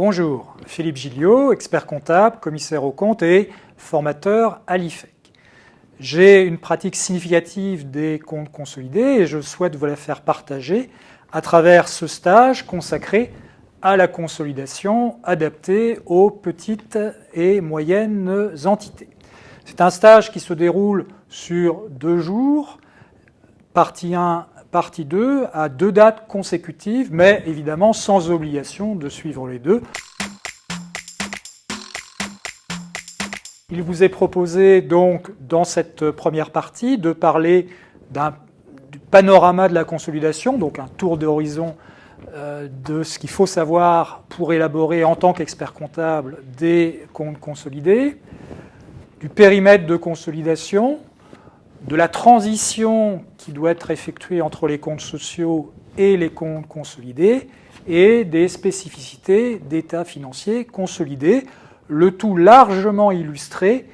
Bonjour, Philippe Gilliot, expert comptable, commissaire aux comptes et formateur à l'IFEC. J'ai une pratique significative des comptes consolidés et je souhaite vous la faire partager à travers ce stage consacré à la consolidation adaptée aux petites et moyennes entités. C'est un stage qui se déroule sur 2 jours, partie 1, partie 2, à 2 dates consécutives, mais évidemment sans obligation de suivre les deux. Il vous est proposé donc dans cette première partie de parler du panorama de la consolidation, donc un tour d'horizon de ce qu'il faut savoir pour élaborer en tant qu'expert comptable des comptes consolidés, du périmètre de consolidation, de la transition qui doit être effectuée entre les comptes sociaux et les comptes consolidés et des spécificités d'état financier consolidé, le tout largement illustré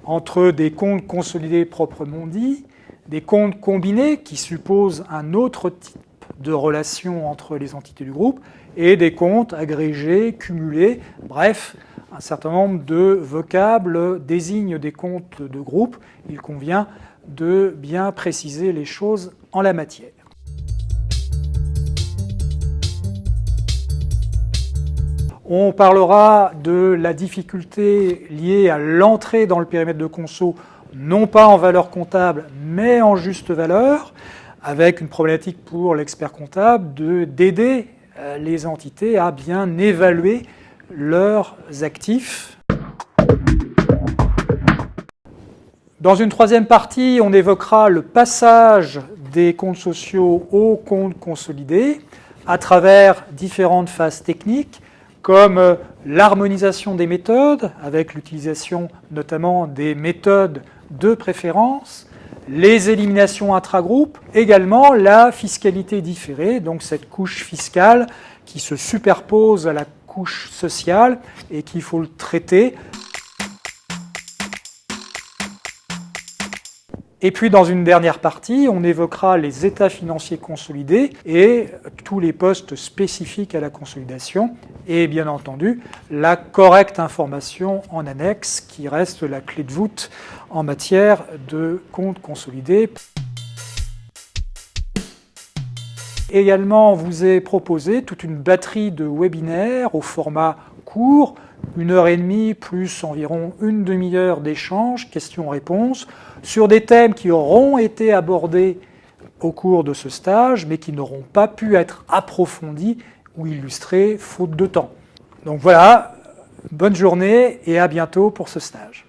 entre des comptes consolidés proprement dits, des comptes combinés qui supposent un autre type de relation entre les entités du groupe et des comptes agrégés, cumulés, bref, un certain nombre de vocables désignent des comptes de groupe. Il convient de bien préciser les choses en la matière. On parlera de la difficulté liée à l'entrée dans le périmètre de conso, non pas en valeur comptable, mais en juste valeur, avec une problématique pour l'expert comptable d'aider les entités à bien évaluer leurs actifs. Dans une troisième partie, on évoquera le passage des comptes sociaux aux comptes consolidés à travers différentes phases techniques, comme l'harmonisation des méthodes, avec l'utilisation notamment des méthodes de préférence, les éliminations intragroupes, également la fiscalité différée, donc cette couche fiscale qui se superpose à la couche sociale et qu'il faut le traiter. Et puis dans une dernière partie, on évoquera les états financiers consolidés et tous les postes spécifiques à la consolidation et bien entendu la correcte information en annexe qui reste la clé de voûte en matière de comptes consolidés. Également, on vous est proposé toute une batterie de webinaires au format court, 1h30 plus environ une demi-heure d'échange, questions-réponses, sur des thèmes qui auront été abordés au cours de ce stage, mais qui n'auront pas pu être approfondis ou illustrés faute de temps. Donc voilà, bonne journée et à bientôt pour ce stage.